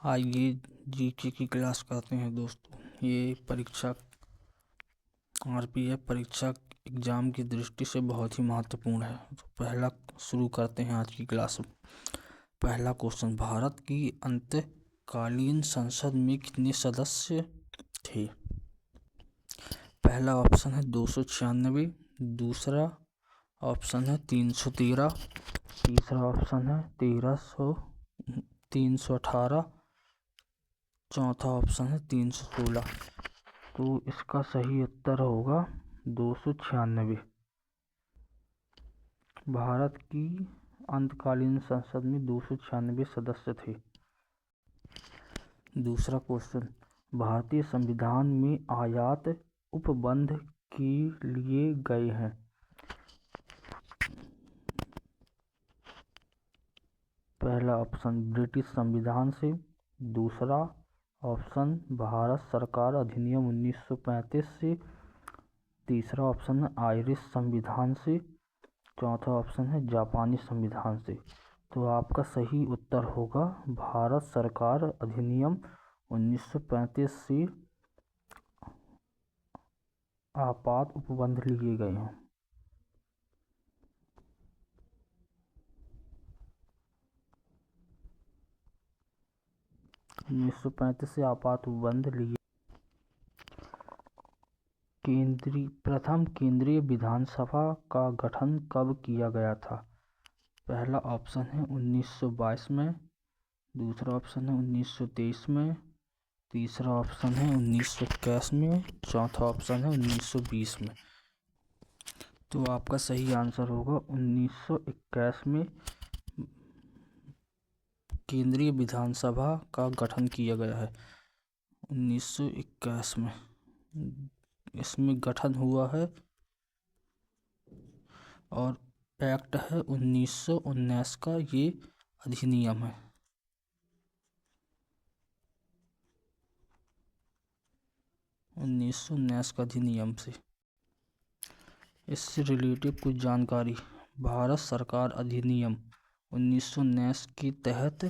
आइए जीके की क्लास करते हैं दोस्तों। ये परीक्षा आरपीएफ परीक्षा एग्ज़ाम की दृष्टि से बहुत ही महत्वपूर्ण है। तो पहला शुरू करते हैं आज की क्लास। पहला क्वेश्चन, भारत की अंतकालीन संसद में कितने सदस्य थे? पहला ऑप्शन है 296, दूसरा ऑप्शन है 313, तीसरा ऑप्शन है 318, चौथा ऑप्शन है 316। तो इसका सही उत्तर होगा 296। भारत की अंतकालीन संसद में 296 सदस्य थे। दूसरा क्वेश्चन, भारतीय संविधान में आयात उपबंध के लिए गए हैं। पहला ऑप्शन ब्रिटिश संविधान से, दूसरा ऑप्शन भारत सरकार अधिनियम 1935 से, तीसरा ऑप्शन है आयरिश संविधान से, चौथा ऑप्शन है जापानी संविधान से। तो आपका सही उत्तर होगा भारत सरकार अधिनियम 1935 से आपात उपबंध लिए गए हैं। से आपात उपबंध लिए। प्रथम केंद्रीय विधानसभा का गठन कब किया गया था? पहला ऑप्शन है 1922 में, दूसरा ऑप्शन है 1923 में, तीसरा ऑप्शन है 1921 में, चौथा ऑप्शन है 1920 में। तो आपका सही आंसर होगा 1921 में केंद्रीय विधानसभा का गठन किया गया है। 1921 में इसमें गठन हुआ है और एक्ट है 1919 का, ये अधिनियम है। का अधिनियम से इससे रिलेटेड कुछ जानकारी। भारत सरकार अधिनियम 1919 के तहत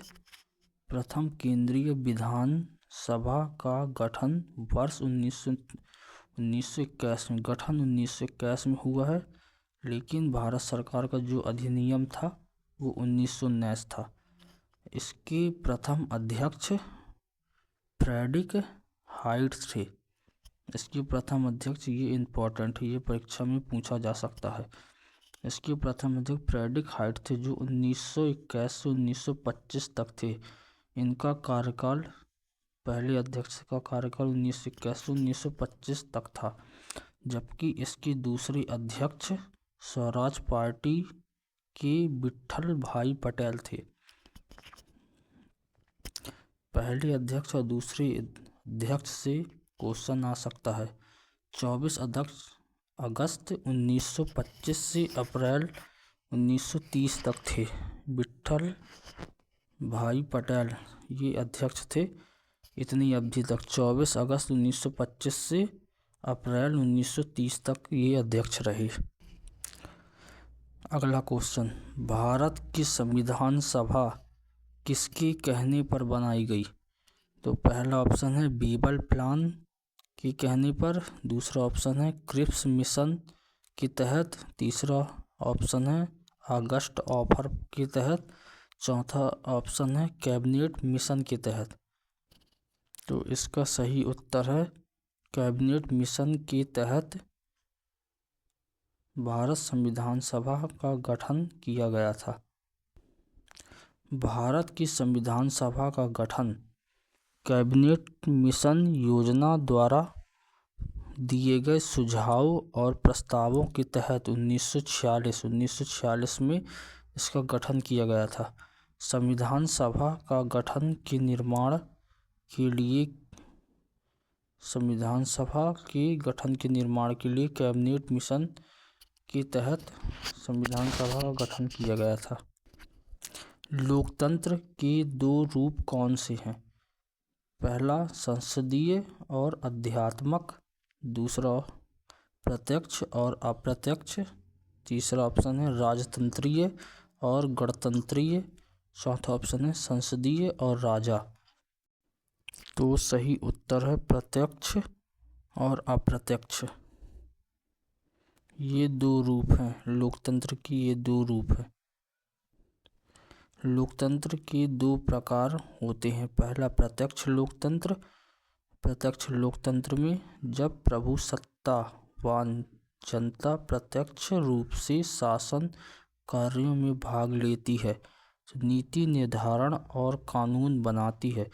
प्रथम केंद्रीय विधानसभा का गठन वर्ष 1921 में 1921 में हुआ है, लेकिन भारत सरकार का जो अधिनियम था वो 1919 था। इसके प्रथम अध्यक्ष फ्रेडरिक हाइट थे। इसके प्रथम अध्यक्ष, ये इम्पोर्टेंट है, ये परीक्षा में पूछा जा सकता है। इसके प्रथम अध्यक्ष फ्रेडरिक हाइट थे, जो 1921 से 1925 तक थे। इनका कार्यकाल, पहले अध्यक्ष का कार्यकाल 1921 से 1925 तक था, जबकि इसके दूसरे अध्यक्ष स्वराज पार्टी के विट्ठल भाई पटेल थे। पहले अध्यक्ष और दूसरे अध्यक्ष से क्वेश्चन आ सकता है। 24 अगस्त 1925 से अप्रैल 1930 तक थे विट्ठल भाई पटेल, ये अध्यक्ष थे। इतनी अवधि तक 24 अगस्त 1925 से अप्रैल 1930 तक ये अध्यक्ष रहे। अगला क्वेश्चन, भारत की संविधान सभा किसके कहने पर बनाई गई? तो पहला ऑप्शन है बीबल प्लान के कहने पर, दूसरा ऑप्शन है क्रिप्स मिशन के तहत, तीसरा ऑप्शन है अगस्त ऑफर के तहत, चौथा ऑप्शन है कैबिनेट मिशन के तहत। तो इसका सही उत्तर है कैबिनेट मिशन के तहत भारत संविधान सभा का गठन किया गया था। भारत की संविधान सभा का गठन कैबिनेट मिशन योजना द्वारा दिए गए सुझाव और प्रस्तावों के तहत 1946 में इसका गठन किया गया था। संविधान सभा का गठन के निर्माण के लिए कैबिनेट मिशन के तहत संविधान सभा का गठन किया गया था। लोकतंत्र के दो रूप कौन से हैं? पहला संसदीय और आध्यात्मक, दूसरा प्रत्यक्ष और अप्रत्यक्ष, तीसरा ऑप्शन है राजतंत्रीय और गणतंत्रीय, चौथा ऑप्शन है संसदीय और राजा। तो सही उत्तर है प्रत्यक्ष और अप्रत्यक्ष। ये दो रूप हैं लोकतंत्र की, ये दो रूप हैं। लोकतंत्र के दो प्रकार होते हैं। पहला प्रत्यक्ष लोकतंत्र। प्रत्यक्ष लोकतंत्र में जब प्रभुसत्तावान जनता प्रत्यक्ष रूप से शासन कार्यों में भाग लेती है, तो नीति निर्धारण और कानून बनाती है,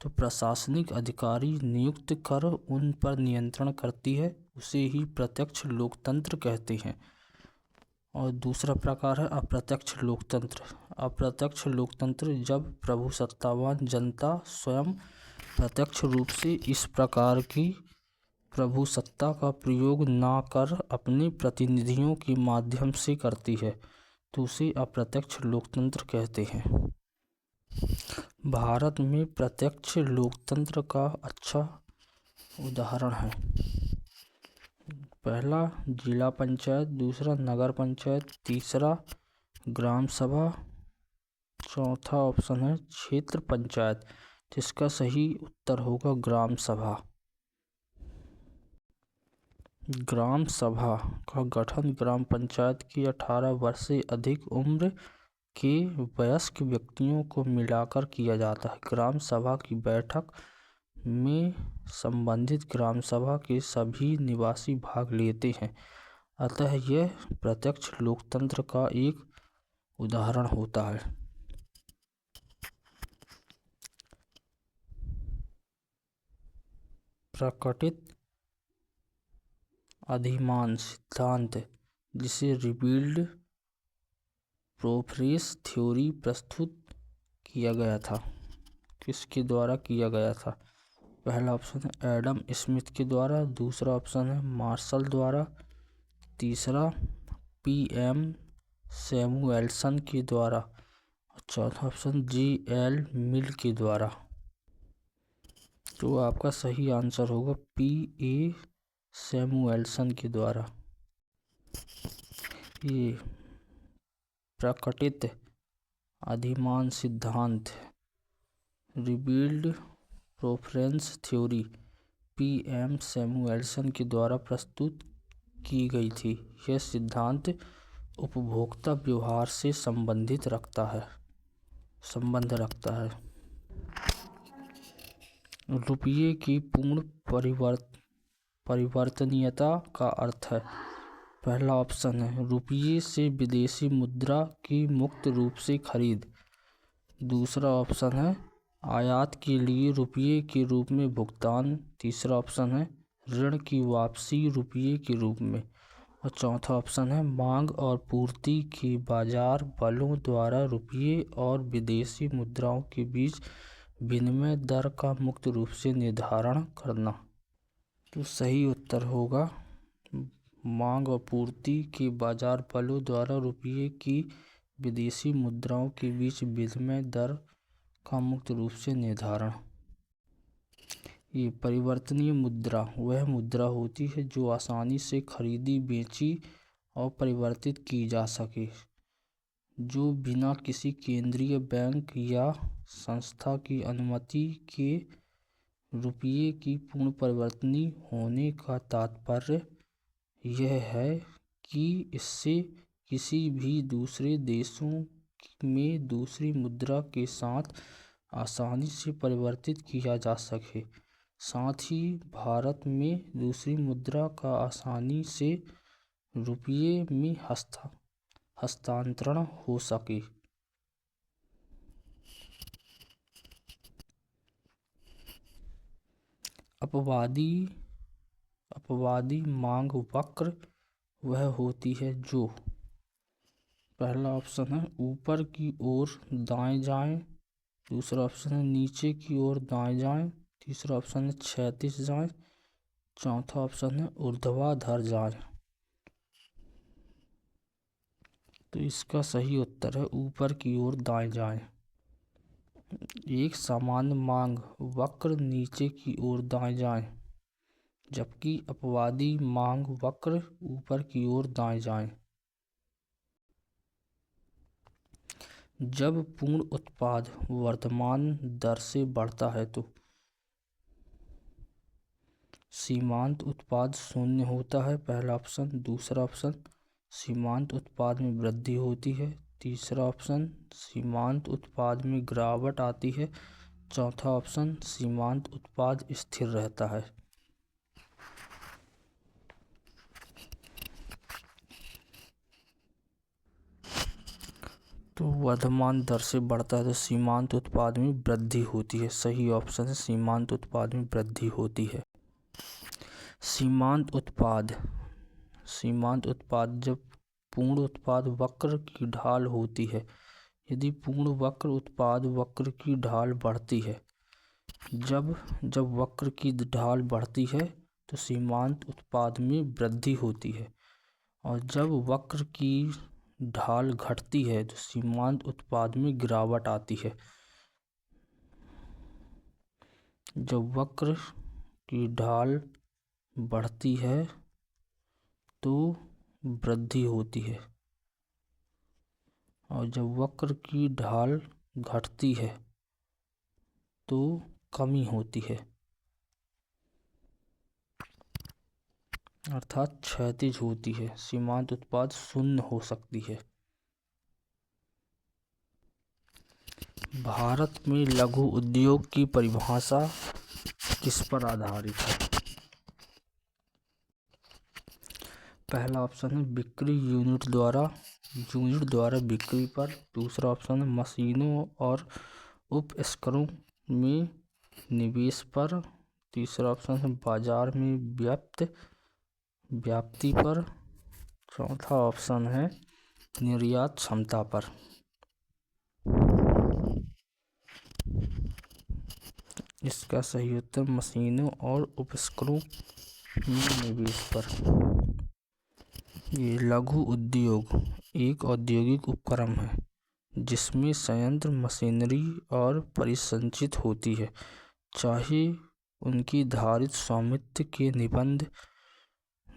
तो प्रशासनिक अधिकारी नियुक्त कर उन पर नियंत्रण करती है, उसे ही प्रत्यक्ष लोकतंत्र कहते हैं। और दूसरा प्रकार है अप्रत्यक्ष लोकतंत्र। अप्रत्यक्ष लोकतंत्र जब प्रभुसत्तावान जनता स्वयं प्रत्यक्ष रूप से इस प्रकार की प्रभुसत्ता का प्रयोग ना कर अपने प्रतिनिधियों के माध्यम से करती है, तो उसे अप्रत्यक्ष लोकतंत्र कहते हैं। भारत में प्रत्यक्ष लोकतंत्र का अच्छा उदाहरण है। पहला जिला पंचायत, दूसरा नगर पंचायत, तीसरा ग्राम सभा, चौथा ऑप्शन है क्षेत्र पंचायत, जिसका सही उत्तर होगा ग्राम सभा। ग्राम सभा का गठन ग्राम पंचायत की 18 वर्ष से अधिक उम्र के वयस्क व्यक्तियों को मिलाकर किया जाता है। ग्राम सभा की बैठक में संबंधित ग्राम सभा के सभी निवासी भाग लेते हैं, अतः यह प्रत्यक्ष लोकतंत्र का एक उदाहरण होता है। प्रकटित अधिमान सिद्धांत, जिसे रिपील्ड प्रोफ्रेस थ्योरी प्रस्तुत किया गया था, किसके द्वारा किया गया था? पहला ऑप्शन है एडम स्मिथ के द्वारा, दूसरा ऑप्शन है मार्शल द्वारा, तीसरा PM सैमुएल्सन के द्वारा और चौथा ऑप्शन JL मिल के द्वारा। तो आपका सही आंसर होगा PA सैमुएल्सन के द्वारा। ये प्रकटित अधिमान सिद्धांत रिपील्ड प्रोफ्रेस थ्योरी PM सैमुएल्सन के द्वारा प्रस्तुत की गई थी। यह सिद्धांत उपभोक्ता व्यवहार से संबंध रखता है। रुपये की पूर्ण परिवर्तनीयता का अर्थ है। पहला ऑप्शन है रुपये से विदेशी मुद्रा की मुक्त रूप से खरीद, दूसरा ऑप्शन है आयात के लिए रुपये के रूप में भुगतान, तीसरा ऑप्शन है ऋण की वापसी रुपये के रूप में और चौथा ऑप्शन है मांग और पूर्ति के बाजार बलों द्वारा रुपये और विदेशी मुद्राओं के बीच विनिमय दर का मुक्त रूप से निर्धारण करना। तो सही उत्तर होगा मांग और पूर्ति के बाजार बलों द्वारा रुपये की विदेशी मुद्राओं के बीच विनिमय दर का मुक्त रूप से निर्धारण। ये परिवर्तनीय मुद्रा वह मुद्रा होती है जो आसानी से खरीदी, बेची और परिवर्तित की जा सके, जो बिना किसी केंद्रीय बैंक या संस्था की अनुमति के। रुपये की पूर्ण परिवर्तनीय होने का तात्पर्य यह है कि इससे किसी भी दूसरे देशों में दूसरी मुद्रा के साथ आसानी से परिवर्तित किया जा सके, साथ ही भारत में दूसरी मुद्रा का आसानी से रुपये में हस्तांतरण हो सके। अपवादी मांग वक्र वह होती है जो, पहला ऑप्शन है ऊपर की ओर दाएं जाएं, दूसरा ऑप्शन है नीचे की ओर दाएं जाएं, तीसरा ऑप्शन है क्षैतिज जाएं, चौथा ऑप्शन है ऊर्ध्वाधर जाएं। तो इसका सही उत्तर है ऊपर की ओर दाएं जाएं। एक सामान्य मांग वक्र नीचे की ओर दाएं जाएं, जबकि अपवादी मांग वक्र ऊपर की ओर दाएं जाएं। जब पूर्ण उत्पाद वर्तमान दर से बढ़ता है तो सीमांत उत्पाद शून्य होता है, पहला ऑप्शन। दूसरा ऑप्शन, सीमांत उत्पाद में वृद्धि होती है। तीसरा ऑप्शन, सीमांत उत्पाद में गिरावट आती है। चौथा ऑप्शन, सीमांत उत्पाद स्थिर रहता है। तो वर्धमान दर से बढ़ता है तो सीमांत उत्पाद में वृद्धि होती है। सही ऑप्शन है, सीमांत उत्पाद में वृद्धि होती है। सीमांत उत्पाद जब पूर्ण उत्पाद वक्र की ढाल होती है, यदि पूर्ण उत्पाद वक्र की ढाल बढ़ती है, जब वक्र की ढाल बढ़ती है तो सीमांत उत्पाद में वृद्धि होती है, और जब वक्र की ढाल घटती है तो सीमांत उत्पाद में गिरावट आती है। जब वक्र की ढाल बढ़ती है तो वृद्धि होती है, और जब वक्र की ढाल घटती है तो कमी होती है, अर्थात क्षैतिज होती है। सीमांत उत्पाद शून्य हो सकती है। भारत में लघु उद्योग की परिभाषा किस पर आधारित है? पहला ऑप्शन है बिक्री यूनिट द्वारा बिक्री पर। दूसरा ऑप्शन है मशीनों और उपकरणों में निवेश पर। तीसरा ऑप्शन है बाजार में व्याप्ति पर। चौथा ऑप्शन है निर्यात क्षमता पर। इसका सही उत्तर मशीनों और उपकरणों में निवेश पर। ये लघु उद्योग एक औद्योगिक उपक्रम है जिसमें संयंत्र, मशीनरी और परिसंचित होती है, चाहे उनकी धारित स्वामित्व के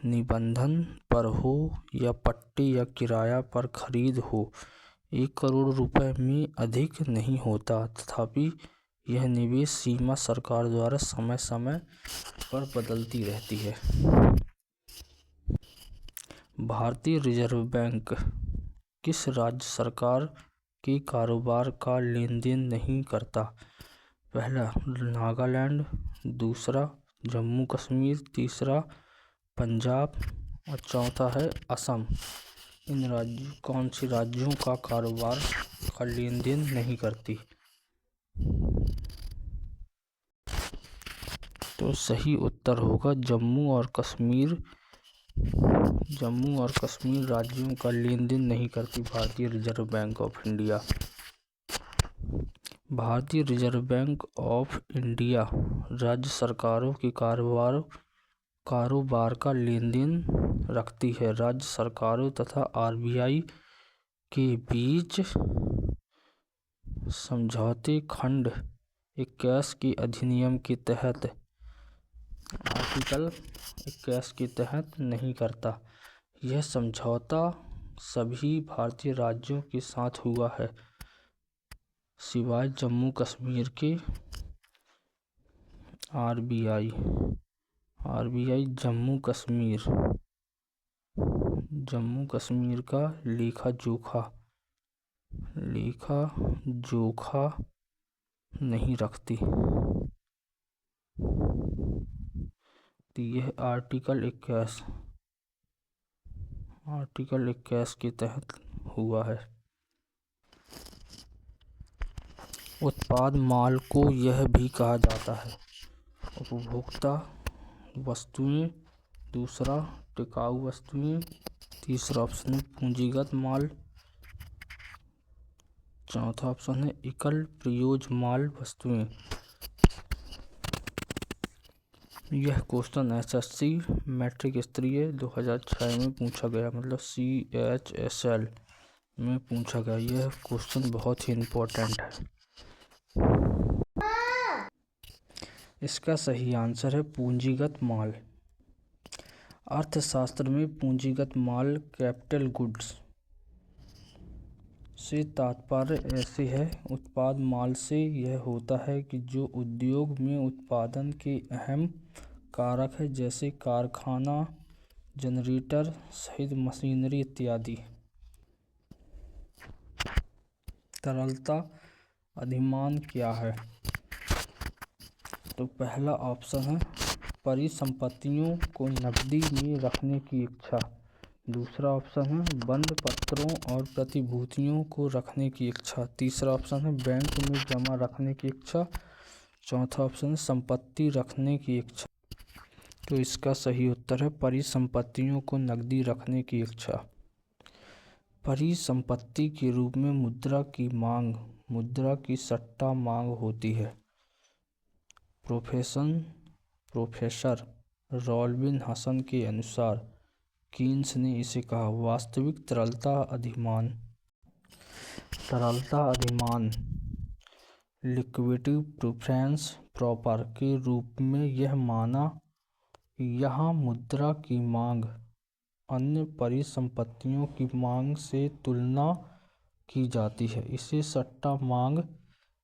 निबंधन पर हो या पट्टे या किराया पर खरीद हो। 1 करोड़ रुपए में अधिक नहीं होता, तथापि यह निवेश सीमा सरकार द्वारा समय समय पर बदलती रहती है। भारतीय रिजर्व बैंक किस राज्य सरकार के कारोबार का लेन देन नहीं करता? पहला नागालैंड, दूसरा जम्मू कश्मीर, तीसरा पंजाब और चौथा है असम। कौन से राज्यों का कारोबार का लेन देन नहीं करती? तो सही उत्तर होगा जम्मू और कश्मीर राज्यों का लेन देन नहीं करती भारतीय रिजर्व बैंक ऑफ इंडिया। भारतीय रिजर्व बैंक ऑफ इंडिया राज्य सरकारों के कारोबार का लेन देन रखती है। राज्य सरकारों तथा आरबीआई के बीच समझौते खंड 21 के अधिनियम के तहत आर्टिकल 21 के तहत नहीं करता। यह समझौता सभी भारतीय राज्यों के साथ हुआ है सिवाय जम्मू कश्मीर के। आरबीआई जम्मू कश्मीर का लेखा जोखा नहीं रखती। तो यह आर्टिकल 21 के तहत हुआ है। उत्पाद माल को यह भी कहा जाता है उपभोक्ता वस्तुएं, दूसरा टिकाऊ वस्तुएं, तीसरा ऑप्शन है पूंजीगत माल, चौथा ऑप्शन है एकल प्रयोज्य माल वस्तुएं। यह क्वेश्चन एसएससी मैट्रिक स्तरीय 2006 में पूछा गया, मतलब CHSL में पूछा गया। यह क्वेश्चन बहुत ही इम्पोर्टेंट है। इसका सही आंसर है पूंजीगत माल। अर्थशास्त्र में पूंजीगत माल कैपिटल गुड्स से तात्पर्य ऐसे है। उत्पाद माल से यह होता है कि जो उद्योग में उत्पादन के अहम कारक है, जैसे कारखाना, जनरेटर सहित मशीनरी इत्यादि। तरलता अधिमान क्या है? तो पहला ऑप्शन है परिसंपत्तियों को नकदी में रखने की इच्छा। दूसरा ऑप्शन है बंद पत्रों और प्रतिभूतियों को रखने की इच्छा। तीसरा ऑप्शन है बैंक में जमा रखने की इच्छा। चौथा ऑप्शन है संपत्ति रखने की इच्छा। तो इसका सही उत्तर है परिसंपत्तियों को नकदी रखने की इच्छा। परिसंपत्ति के रूप में मुद्रा की मांग मुद्रा की सट्टा मांग होती है। प्रोफेसर रॉल्बिन हसन के अनुसार कीन्स ने इसे कहा वास्तविक तरलता अधिमान। तरलता अधिमान लिक्विडिटी प्रेफरेंस प्रॉपर के रूप में यह माना यहाँ मुद्रा की मांग अन्य परिसंपत्तियों की मांग से तुलना की जाती है। इसे सट्टा मांग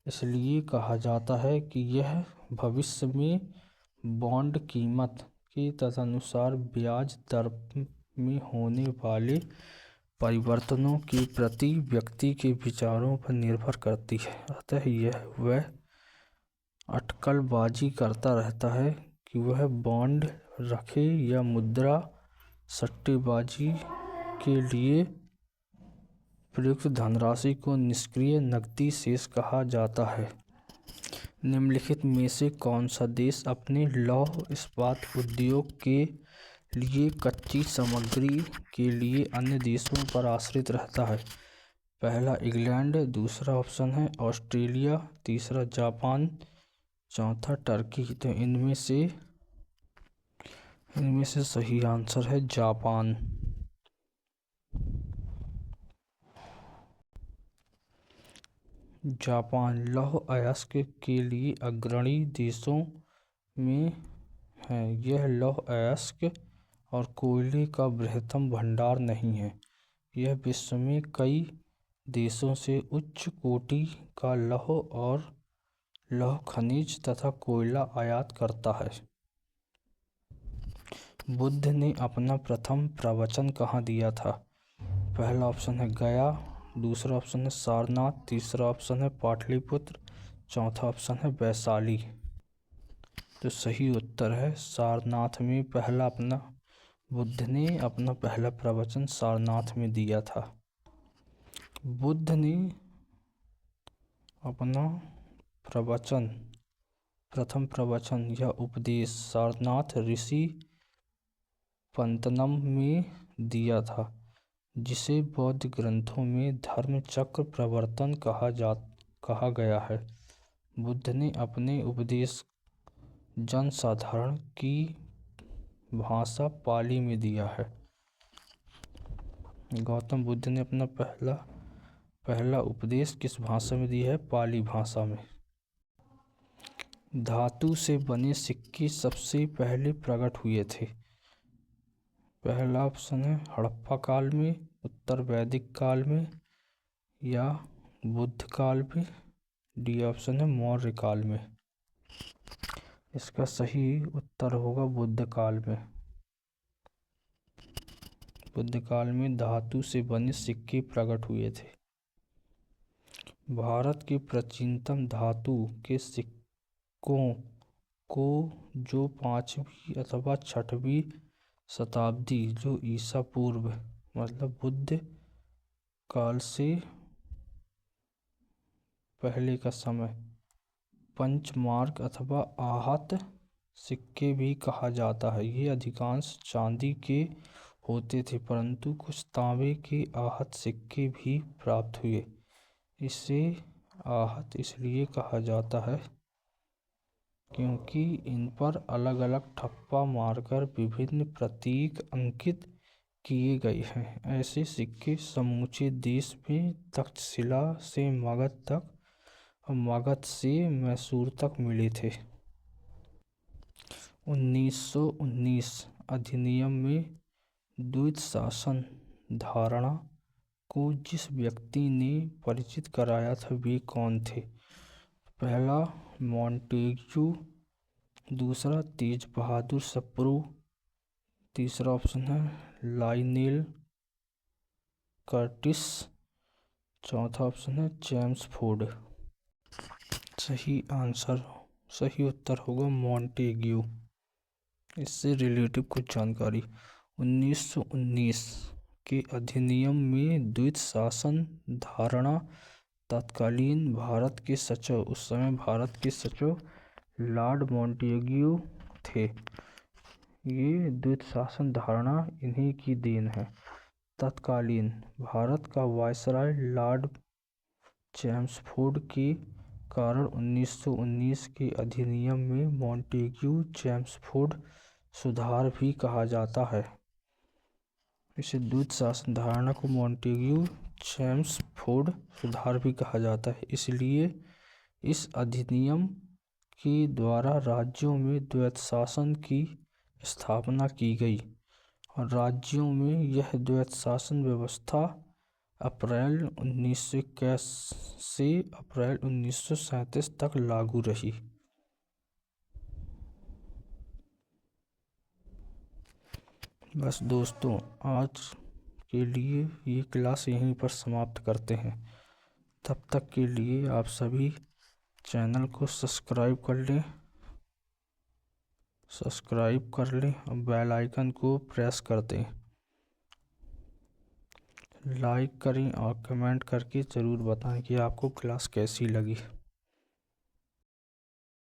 इसलिए कहा जाता है कि यह भविष्य में बॉन्ड कीमत के तदनुसार ब्याज दर में होने वाले परिवर्तनों के प्रति व्यक्ति के विचारों पर निर्भर करती है। अतः यह वह अटकलबाजी करता रहता है कि वह बॉन्ड रखे या मुद्रा सट्टेबाजी के लिए प्रयुक्त धनराशि को निष्क्रिय नकदी शेष कहा जाता है। निम्नलिखित में से कौन सा देश अपने लौह इस्पात उद्योग के लिए कच्ची सामग्री के लिए अन्य देशों पर आश्रित रहता है? पहला इंग्लैंड, दूसरा ऑप्शन है ऑस्ट्रेलिया, तीसरा जापान, चौथा टर्की। तो इनमें से सही आंसर है जापान। जापान लौह अयस्क के लिए अग्रणी देशों में है। यह लौह अयस्क और कोयले का बृहत्तम भंडार नहीं है। यह विश्व में कई देशों से उच्च कोटि का लौह और लौह खनिज तथा कोयला आयात करता है। बुद्ध ने अपना प्रथम प्रवचन कहाँ दिया था? पहला ऑप्शन है गया, दूसरा ऑप्शन है सारनाथ, तीसरा ऑप्शन है पाटलिपुत्र, चौथा ऑप्शन है वैशाली। तो सही उत्तर है सारनाथ में बुद्ध ने अपना पहला प्रवचन सारनाथ में दिया था। बुद्ध ने अपना प्रथम प्रवचन या उपदेश सारनाथ ऋषि पंतनम में दिया था, जिसे बौद्ध ग्रंथों में धर्म चक्र प्रवर्तन कहा गया है। बुद्ध ने अपने उपदेश जनसाधारण की भाषा पाली में दिया है। गौतम बुद्ध ने अपना पहला उपदेश किस भाषा में दिया है? पाली भाषा में। धातु से बने सिक्के सबसे पहले प्रकट हुए थे। पहला ऑप्शन है हड़प्पा काल में, उत्तर वैदिक काल में या बुद्ध काल में। डी ऑप्शन है मौर्य काल में। इसका सही उत्तर होगा बुद्ध काल में। बुद्ध काल में धातु से बने सिक्के प्रकट हुए थे। भारत के प्राचीनतम धातु के सिक्कों को जो 5वीं अथवा 6वीं शताब्दी जो ईसा पूर्व मतलब बुद्ध काल से पहले का समय पंचमार्क अथवा आहत सिक्के भी कहा जाता है। ये अधिकांश चांदी के होते थे, परंतु कुछ तांबे के आहत सिक्के भी प्राप्त हुए। इसे आहत इसलिए कहा जाता है क्योंकि इन पर अलग अलग ठप्पा मारकर विभिन्न प्रतीक अंकित किए गए हैं। ऐसे सिक्के समूचे देश में तक्षशिला से मगध तक और मगध से मैसूर तक मिले थे। 1919 अधिनियम में द्वैत शासन धारणा को जिस व्यक्ति ने परिचित कराया था वे कौन थे? पहला मॉन्टेग्यू, दूसरा तेज बहादुर सप्रू। तीसरा ऑप्शन है लाइनेल कर्टिस। चौथा ऑप्शन है जेम्स फोर्ड। सही उत्तर होगा मॉन्टेग्यू। इससे रिलेटिव कुछ जानकारी। 1919 के अधिनियम में द्वैत शासन धारणा तत्कालीन भारत के सचिव, उस समय भारत के सचिव लॉर्ड मॉन्टेग्यू थे। ये द्वैत शासन धारणा इन्हीं की देन है। तत्कालीन भारत का वायसराय लॉर्ड चेम्सफोर्ड के कारण 1919 के अधिनियम में मॉन्टेग्यू चेम्सफोर्ड सुधार भी कहा जाता है। इसे द्वैत शासन धारणा को मॉन्टेग्यू चेम्सफोर्ड सुधार भी कहा जाता है। इसलिए इस अधिनियम के द्वारा राज्यों में द्वैत शासन की स्थापना की गई और राज्यों में यह द्वैत शासन व्यवस्था अप्रैल 1921 से अप्रैल 1937 तक लागू रही। बस दोस्तों, आज के लिए ये क्लास यहीं पर समाप्त करते हैं। तब तक के लिए आप सभी चैनल को सब्सक्राइब कर लें और बेल आइकन को प्रेस कर दें। लाइक करें और कमेंट करके ज़रूर बताएं कि आपको क्लास कैसी लगी।